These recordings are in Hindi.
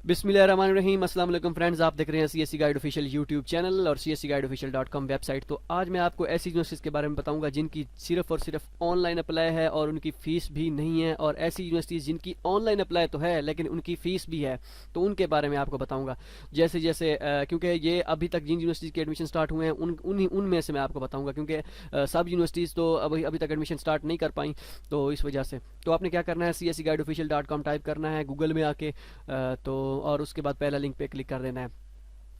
बिस्मिल्लाहिर्रहमानिर्रहीम। अस्सलाम वालेकुम फ्रेंड्स, आप देख रहे हैं CSC guide official YouTube channel और cscguideofficial.com वेबसाइट। तो आज मैं आपको ऐसी यूनिवर्सिटीज़ के बारे में बताऊंगा जिनकी सिर्फ और सिर्फ ऑनलाइन अप्लाई है और उनकी फ़ीस भी नहीं है, और ऐसी यूनिवर्सिटीज़ जिनकी ऑनलाइन अप्लाई तो है लेकिन उनकी फ़ीस भी है, तो उनके बारे में आपको बताऊँगा। जैसे जैसे क्योंकि ये अभी तक जिन यूनिवर्सिटीज़ के एडमिशन स्टार्ट हुए हैं उनमें से मैं आपको बताऊँगा, क्योंकि सब यूनिवर्सिटीज़ तो अभी तक एडमिशन स्टार्ट नहीं कर पाई, तो इस वजह से तो आपने क्या करना है, cscguideofficial.com टाइप करना है गूगल में आके, तो और उसके बाद पहला लिंक पे क्लिक कर देना है।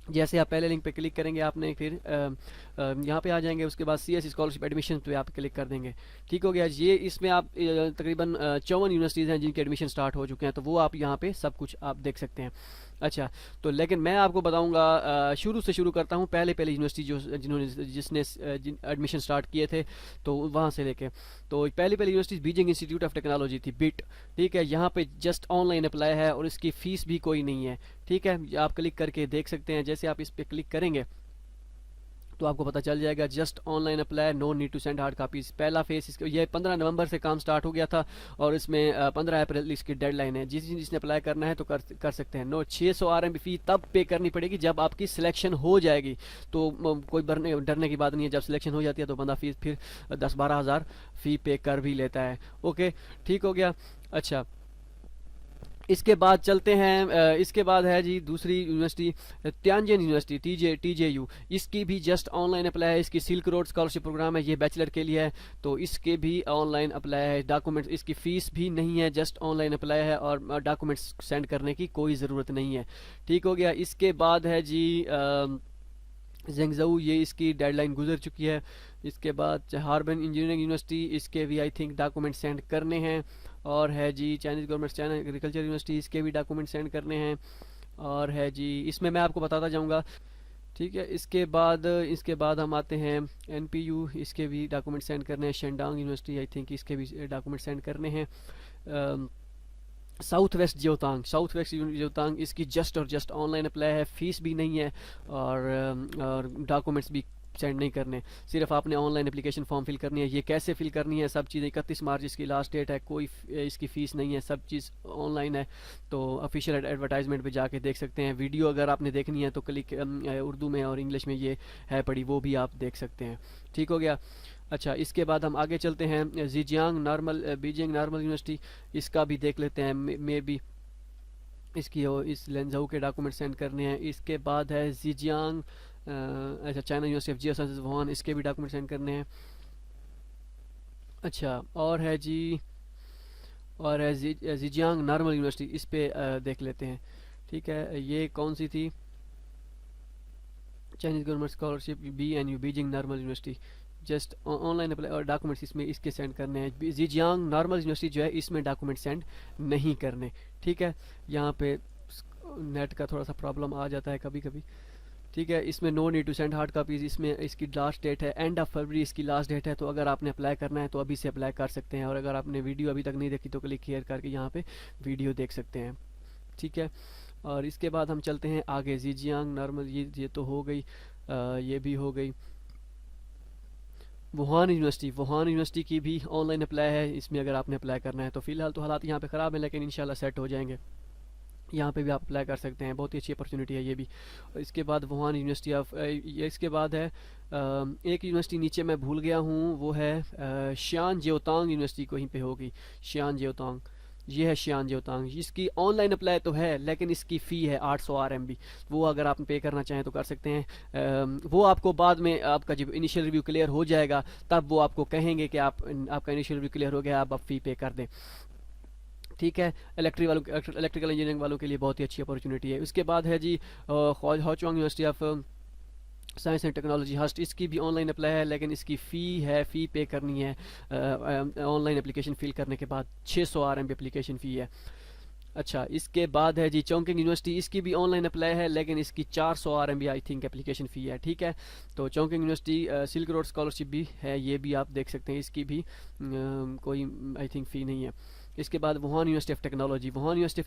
जैसे आप पहले लिंक पे क्लिक करेंगे आपने फिर यहाँ पे आ जाएंगे, उसके बाद सीएससी स्कॉलरशिप एडमिशन पे आप क्लिक कर देंगे। ठीक हो गया। ये इसमें आप तकरीबन 54 यूनिवर्सिटीज़ हैं जिनके एडमिशन स्टार्ट हो चुके हैं, तो वो आप यहाँ पे सब कुछ आप देख सकते हैं। अच्छा, तो लेकिन मैं आपको बताऊंगा, शुरू से शुरू करता हूँ। पहले यूनिवर्सिटी जिसने एडमिशन स्टार्ट किए थे, तो वहाँ से लेके तो पहली university Beijing institute of technology थी, बिट। ठीक है, यहाँ पे जस्ट ऑनलाइन अप्लाई है और इसकी फ़ीस भी कोई नहीं है। ठीक है, आप क्लिक करके देख सकते हैं। जैसे आप इस पर क्लिक करेंगे तो आपको पता चल जाएगा just online apply, no need to send hard copies. पहला फेस इसके ये 15 नवंबर से काम स्टार्ट हो गया था और इसमें 15 अप्रैल इसकी डेडलाइन है। जिसने अप्लाई करना है तो कर सकते हैं। नो 600 RMB फ़ी तब पे करनी पड़ेगी जब आपकी सिलेक्शन हो जाएगी, तो कोई डरने की बात नहीं है। जब सिलेक्शन हो जाती है तो बंदा फीस फिर 10-12 हज़ार फ़ी पे कर भी लेता है। ओके, ठीक हो गया। अच्छा, इसके बाद चलते हैं, इसके बाद है जी दूसरी यूनिवर्सिटी त्यानजिन यूनिवर्सिटी, TJU। इसकी भी जस्ट ऑनलाइन अप्लाई है। इसकी सिल्क रोड स्कॉलरशिप प्रोग्राम है, ये बैचलर के लिए है, तो इसके भी ऑनलाइन अप्लाई है। डॉक्यूमेंट्स, इसकी फ़ीस भी नहीं है, जस्ट ऑनलाइन अप्लाई है और डॉक्यूमेंट्स सेंड करने की कोई ज़रूरत नहीं है। ठीक हो गया। इसके बाद है जी जेंगजू, ये इसकी डेडलाइन गुजर चुकी है। इसके बाद हार्बन इंजीनियरिंग यूनिवर्सिटी, इसके भी आई थिंक डॉक्यूमेंट सेंड करने हैं। और है जी Chinese government China agriculture university, इसके भी डॉक्यूमेंट सेंड करने हैं। और है जी, इसमें मैं आपको बताता जाऊंगा। ठीक है, इसके बाद हम आते हैं NPU, इसके भी डॉक्यूमेंट सेंड करने हैं। शेंडांग यूनिवर्सिटी, आई थिंक इसके भी डॉक्यूमेंट सेंड करने हैं। साउथ वेस्ट जियोतांग, इसकी जस्ट ऑनलाइन अप्लाई है, फ़ीस भी नहीं है और डॉक्यूमेंट्स भी सेंड नहीं करने, सिर्फ आपने ऑनलाइन एप्लीकेशन फॉर्म फिल करनी है। ये कैसे फिल करनी है, सब चीज़ 31 मार्च इसकी लास्ट डेट है। कोई इसकी फ़ीस नहीं है, सब चीज़ ऑनलाइन है, तो ऑफिशियल एडवर्टाइजमेंट पे जाके देख सकते हैं। वीडियो अगर आपने देखनी है तो क्लिक उर्दू में और इंग्लिश में ये है पड़ी, वो भी आप देख सकते हैं। ठीक हो गया। अच्छा, इसके बाद हम आगे चलते हैं बीजिंग नॉर्मल यूनिवर्सिटी, इसका भी देख लेते हैं। मे बी इसकी इस लेंजाऊ के डॉक्यूमेंट सेंड करने हैं। इसके बाद है जीजियांग, अच्छा China university of Jio sciences Wuhan, इसके भी डॉक्यूमेंट सेंड करने हैं। अच्छा, और है जीजियांग नॉर्मल यूनिवर्सिटी, इस पे देख लेते हैं। ठीक है, ये कौन सी थी, Chinese government scholarship BNU Beijing normal university, just online apply और डॉक्यूमेंट्स इसमें इसके सेंड करने हैं। जीजियांग नॉर्मल यूनिवर्सिटी जो है इसमें डॉक्यूमेंट सेंड नहीं करने। ठीक है, यहाँ पे नेट का थोड़ा सा प्रॉब्लम आ जाता है कभी कभी। ठीक है, इसमें no need to send hard copies, इसमें इसकी लास्ट डेट है एंड ऑफ फरवरी, इसकी लास्ट डेट है। तो अगर आपने अप्लाई करना है तो अभी से अप्लाई कर सकते हैं, और अगर आपने वीडियो अभी तक नहीं देखी तो क्लिक हियर करके यहाँ पे वीडियो देख सकते हैं। ठीक है, और इसके बाद हम चलते हैं आगे। जीजियांग नॉर्मल, ये तो हो गई, ये भी हो गई। वुहान यूनिवर्सिटी की भी ऑनलाइन अप्लाई है, इसमें अगर आपने अप्लाई करना है तो फ़िलहाल तो हालात यहाँ पे ख़राब है, लेकिन इंशाल्लाह सेट हो जाएंगे। यहाँ पे भी आप अप्लाई कर सकते हैं, बहुत ही अच्छी अपॉर्चुनिटी है ये भी। इसके बाद वुहान यूनिवर्सिटी ऑफ, इसके बाद है एक यूनिवर्सिटी नीचे मैं भूल गया हूँ, वो है शियान जियोतांग यूनिवर्सिटी, कहीं पे होगी शियान जियोतांग। ये है शियान जियोतांग, इसकी ऑनलाइन अप्लाई तो है लेकिन इसकी फ़ी है 800 RMB। वो अगर आप पे करना चाहें तो कर सकते हैं। वो आपको बाद में आपका जब इनिशियल रिव्यू क्लियर हो जाएगा तब वो आपको कहेंगे कि आपका इनिशियल रिव्यू क्लियर हो गया, आप फ़ी पे कर दें। ठीक है, इलेक्ट्रिकल इंजीनियरिंग वालों के लिए बहुत ही अच्छी अपॉर्चुनिटी है। उसके बाद है जी Huazhong university of science and technology HUST, इसकी भी ऑनलाइन अप्लाई है लेकिन इसकी फ़ी पे करनी है। ऑनलाइन एप्लीकेशन फिल करने के बाद 600 RMB एप्लीकेशन फ़ी है। अच्छा, इसके बाद है जी चोंकिंग यूनिवर्सिटी, इसकी भी ऑनलाइन अप्लाई है लेकिन इसकी 400 RMB I think application fee है। ठीक है, तो चोंकिंग यूनिवर्सिटी सिल्क रोड स्कॉलरशिप भी है, ये भी आप देख सकते हैं, इसकी भी कोई आई थिंक फ़ी नहीं है। इसके बाद वुहान यूनिवर्सिटी ऑफ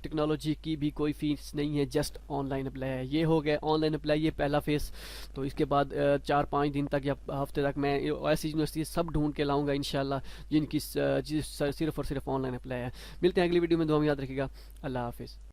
टेक्नोलॉजी की भी कोई फीस नहीं है, जस्ट ऑनलाइन अप्लाई है। ये हो गया ऑनलाइन अप्लाई, ये पहला फेस। तो इसके बाद 4-5 दिन तक या हफ्ते तक मैं ऐसी यूनिवर्सिटी सब ढूंढ के लाऊंगा इंशाल्लाह जिनकी सिर्फ और सिर्फ ऑनलाइन अप्लाई है। मिलते हैं अगली वीडियो में, दुआ में याद रखिएगा। अल्लाह हाफिज़।